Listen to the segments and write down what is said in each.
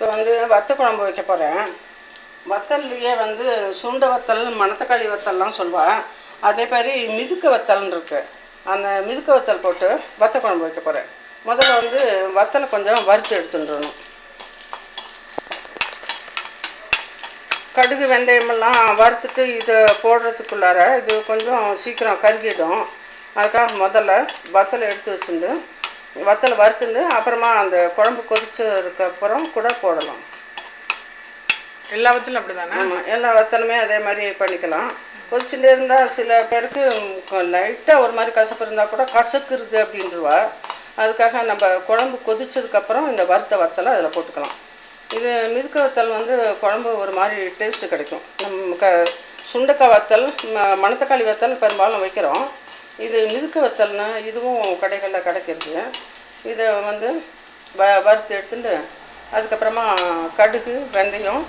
இப்போ வந்து வத்த குழம்பு வைக்க போகிறேன். வத்தல்லையே வந்து சுண்ட வத்தல், மணத்தக்காளி வத்தல்லாம் சொல்லுவாள். அதே மாதிரி மிதுக்க வத்தல்னு இருக்குது. அந்த மிதுக்க வத்தல் போட்டு வத்த குழம்பு வைக்க போகிறேன். முதல்ல வந்து வத்தலை கொஞ்சம் வறுத்து எடுத்துட்டுறணும். கடுகு வெந்தயமெல்லாம் வறுத்துட்டு இதை போடுறதுக்குள்ளார இது கொஞ்சம் சீக்கிரம் கருகிடும். அதுக்காக முதல்ல வத்தலை எடுத்து வச்சுட்டு வத்தலை வறுத்துட்டு அப்புறமா அந்த குழம்பு கொதிச்சதுக்கப்புறம் கூட போடலாம். எல்லா வத்தலும் அப்படி தானே? ஆமாம், எல்லா வத்தலுமே அதே மாதிரி பண்ணிக்கலாம். கொதிச்சுட்டே இருந்தால் சில பேருக்கு லைட்டாக ஒரு மாதிரி கசப்பு இருந்தால் கூட கசக்குறது அப்படின்றவா. அதுக்காக நம்ம குழம்பு கொதிச்சதுக்கப்புறம் இந்த வறுத்த வத்தலை அதில் போட்டுக்கலாம். இது மிதுக்க வத்தல் வந்து குழம்பு ஒரு மாதிரி டேஸ்ட்டு கிடைக்கும். நம்ம சுண்டக்காய் வத்தல், மணத்தக்காளி வத்தல் பெரும்பாலும் வைக்கிறோம். இது மிதுக்க வத்தல்னா இதுவும் கடைகளில் கிடைக்கிறது. இதை வந்து வறுத்து எடுத்துட்டு அதுக்கப்புறமா கடுகு வெந்தயம்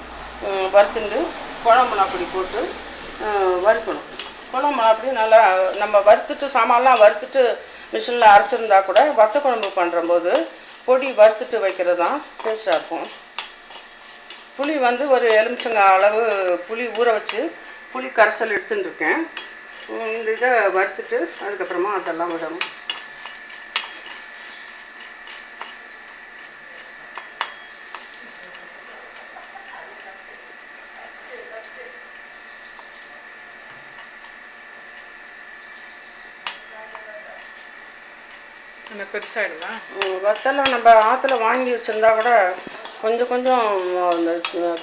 வறுத்துட்டு குழம்பு மிளகாப்பொடி போட்டு வறுக்கணும். குழம்பு மிளகாப்பொடி நல்லா நம்ம வறுத்துட்டு சாமான்லாம் வறுத்துட்டு மிஷினில் அரைச்சிருந்தா கூட வத்த குழம்பு பண்ணுறம்போது பொடி வறுத்துட்டு வைக்கிறது தான் டேஸ்ட்டாக இருக்கும். புளி வந்து ஒரு எலுமிச்சங்காய் அளவு புளி ஊற வச்சு புளி கரைசல் எடுத்துட்டு இருக்கேன். இந்த இதை வறுத்துட்டு அதுக்கப்புறமா அதெல்லாம் விடணும். பெருசாகிடுதா? வத்தெல்லாம் நம்ம ஆற்றுல வாங்கி வச்சுருந்தா கூட கொஞ்சம் கொஞ்சம் அந்த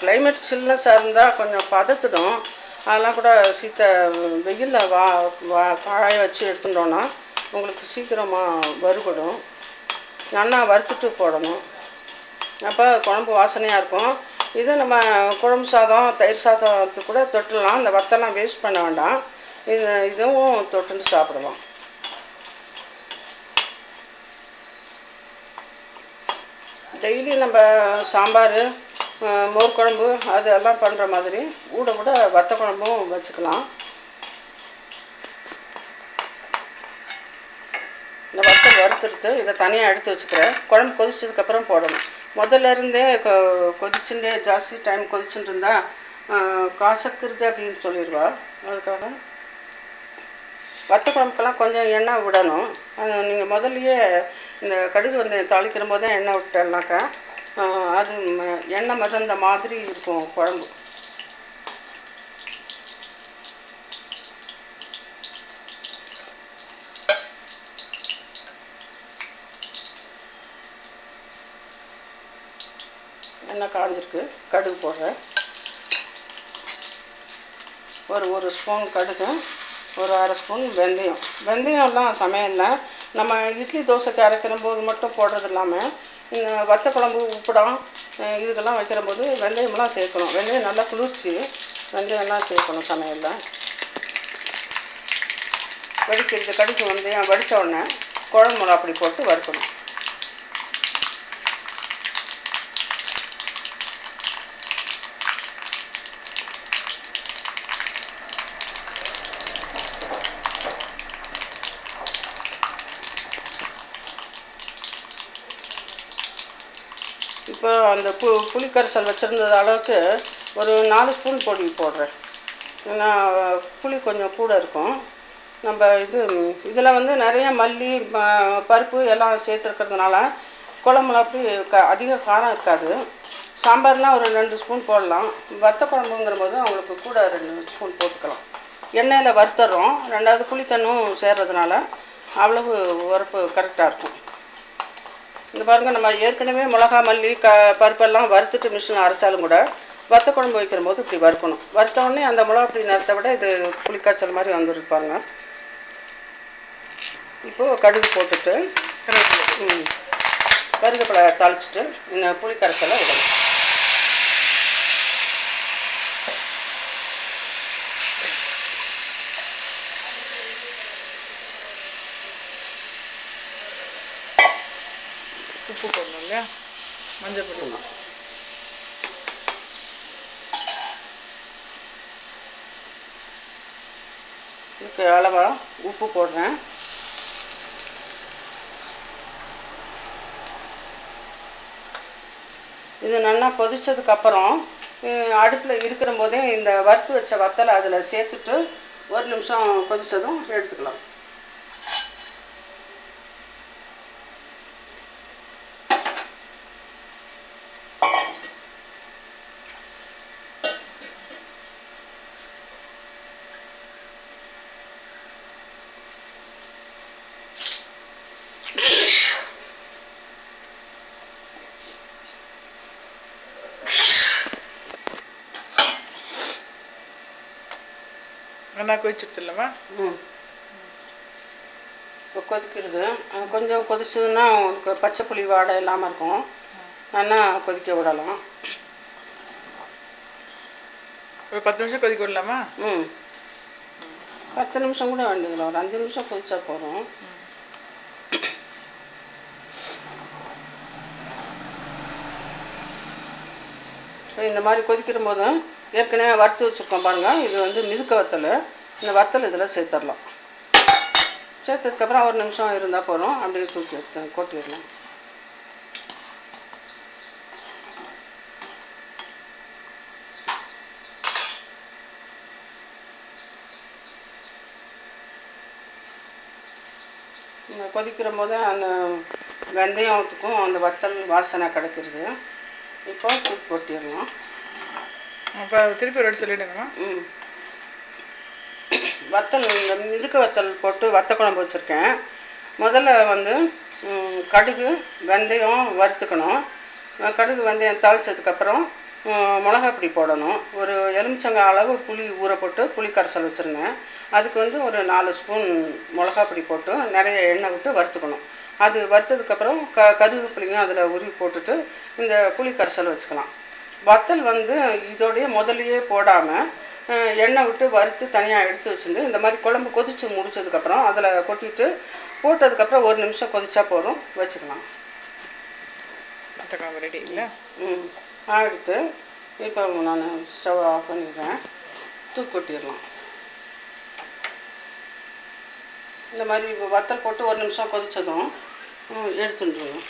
கிளைமேட் சில்னஸாக இருந்தால் கொஞ்சம் பதத்திடும். அதெல்லாம் கூட வெயிலில் காய வச்சு எடுத்துட்டோன்னா உங்களுக்கு சீக்கிரமாக வறுபடும். நல்லா வறுத்துட்டு போடணும். அப்போ குழம்பு வாசனையாக இருக்கும். இது நம்ம குழம்பு சாதம், தயிர் சாதத்துக்கு கூட தொட்டுடலாம். இந்த வத்தெல்லாம் வேஸ்ட் பண்ண வேண்டாம். இதுவும் தொட்டுட்டு சாப்பிடலாம். டெய்லி நம்ம சாம்பார், மோர் குழம்பு அதெல்லாம் பண்ணுற மாதிரி கூட வத்த குழம்பும் வச்சுக்கலாம். இந்த வத்தல் வறுத்துட்டு இதை தனியாக எடுத்து வச்சுக்கிறேன். குழம்பு கொதிச்சதுக்கப்புறம் போடணும். முதல்ல இருந்தே கொதிச்சுட்டே ஜாஸ்தி டைம் கொதிச்சுட்டு இருந்தால் கசக்குறது அப்படின்னு சொல்லிடுவா. அதுக்காக வத்த குழம்புக்கெல்லாம் கொஞ்சம் எண்ணெய் விடணும். நீங்கள் முதல்லையே இந்த கடுகு வெந்தயம் தாளிக்கிற போது தான் எண்ணெய் விட்டேன்னாக்கா அது எண்ணெய் மிதந்த மாதிரி இருக்கும் குழம்பு. எண்ணெய் காஞ்சிருக்கு. கடுகு போடுறேன். ஒரு ஸ்பூன் கடுகு, ஒரு அரை ஸ்பூன் வெந்தயம். வெந்தயம்லாம் சமையலில் நம்ம இட்லி தோசைக்கு அரைக்கிற போது மட்டும் போடுறது இல்லாமல் இந்த வத்த குழம்பு, உப்புடம் இதுக்கெல்லாம் வைக்கிற போது வெந்தயம்லாம் சேர்க்கணும். வெந்தயம் நல்லா குளிர்ச்சி. வெந்தயம்லாம் சேர்க்கணும் சமையலில். கடுகு வெந்தயம் வடித்த உடனே குழம்பு மிளகாப்பொடி போட்டு வறுக்கணும். இப்போ அந்த புளிக்கரைசல் வச்சுருந்தது அளவுக்கு ஒரு 4 ஸ்பூன் பொடி போடுறேன். ஏன்னா புளி கொஞ்சம் கூட இருக்கும். நம்ம இதில் வந்து நிறைய மல்லி, பருப்பு எல்லாம் சேர்த்துருக்கிறதுனால குழம்புலாம் அதிக காரம் இருக்காது. சாம்பார்லாம் ஒரு 2 ஸ்பூன் போடலாம். வத்த குழம்புங்கிற போது அவங்களுக்கு கூட 2 ஸ்பூன் போட்டுக்கலாம். எண்ணெயில் வறுத்துடுறோம். 2வது புளித்தண்ணும் சேர்றதுனால அவ்வளவு உரப்பு கரெக்டாக இருக்கும். இந்த பாருங்கள், நம்ம ஏற்கனவே மிளகா, மல்லி, பருப்பெல்லாம் வறுத்துட்டு மிஷினில் அரைச்சாலும் கூட வத்த குழம்பு வைக்கிற போது இப்படி வறுக்கணும். வறுத்த உடனே அந்த மிளகாப்பொடி நேரத்தை விட இது புளிக்காய்ச்சல் மாதிரி வந்துருப்பாருங்க. இப்போது கடுகு போட்டுட்டு கருவேப்பிலை தாளிச்சிட்டு இந்த புளிக்கரைசலை விடணும். உப்பு போடணும் இல்லையா? மஞ்சள் பொடி. இதுக்கு அளவாக உப்பு போடுறேன். இது நல்லா கொதிச்சதுக்கப்புறம் அடுப்பில் இருக்கிற போதே இந்த வறுத்து வச்ச வத்தலை அதில் சேர்த்துட்டு ஒரு நிமிஷம் கொதிச்சதும் எடுத்துக்கலாம். நல்லா கொதிச்சிருச்சு இல்லைம்மா? இப்போ கொதிக்கிறது கொஞ்சம் கொதிச்சதுன்னா உங்களுக்கு பச்சை புளி வாடை இல்லாமல் இருக்கும். நல்லா கொதிக்க விடலாம். ஒரு 10 நிமிஷம் கொதிக்க விடலாமா? 10 நிமிஷம் கூட வேண்டியதில்லை, ஒரு 5 நிமிஷம் கொதிச்சா போதும். இப்போ இந்த மாதிரி கொதிக்கிற போது ஏற்கனவே வறுத்து வச்சுருக்கோம் பாருங்கள், இது வந்து மிதுக்க வத்தல். இந்த வத்தல் இதில் சேர்த்துடலாம். சேர்த்ததுக்கப்புறம் ஒரு நிமிஷம் இருந்தால் போதும், அப்படியே தூக்கி எடுத்து கொட்டிடலாம். கொதிக்கிற போது அந்த வெந்தயத்துக்கும் அந்த வத்தல் வாசனை கிடைக்கிறது. இப்போ தூக்கி கொட்டிடலாம். அப்போ திருப்பி ரெடி சொல்லிவிடுங்கம்மா. வத்தல் இந்த மிதுக்க வத்தல் போட்டு வத்த குழம்பு வச்சுருக்கேன். முதல்ல வந்து கடுகு வெந்தயம் வறுத்துக்கணும். கடுகு வெந்தயம் தாளித்ததுக்கப்புறம் மிளகாப்பொடி போடணும். ஒரு எலுமிச்சங்காய் அளவு புளி ஊற போட்டு புளி கரைசல் வச்சுருந்தேன். அதுக்கு வந்து ஒரு 4 ஸ்பூன் மிளகாப்பொடி போட்டு நிறைய எண்ணெய் விட்டு வறுத்துக்கணும். அது வறுத்ததுக்கப்புறம் கருவேப்பிலையும் அதில் உருவி போட்டுட்டு இந்த புளி கரைசல் வச்சுக்கலாம். வத்தல் வந்து இதோடைய முதலையே போடாமல் எண்ணெய் விட்டு வறுத்து தனியாக எடுத்து வச்சுருந்து இந்த மாதிரி குழம்பு கொதித்து முடிச்சதுக்கப்புறம் அதில் கொட்டிட்டு போட்டதுக்கப்புறம் ஒரு நிமிஷம் கொதிச்சா போதும், வச்சுக்கலாம். வத்த குழம்பு ரெடி இல்லை? ஆகிடுத்து. இப்போ நான் ஸ்டவ் ஆஃப் பண்ணிடுறேன். தூக்கி கொட்டிடலாம். இந்த மாதிரி வத்தல் போட்டு ஒரு நிமிஷம் கொதித்ததும் எடுத்துட்டுருங்க.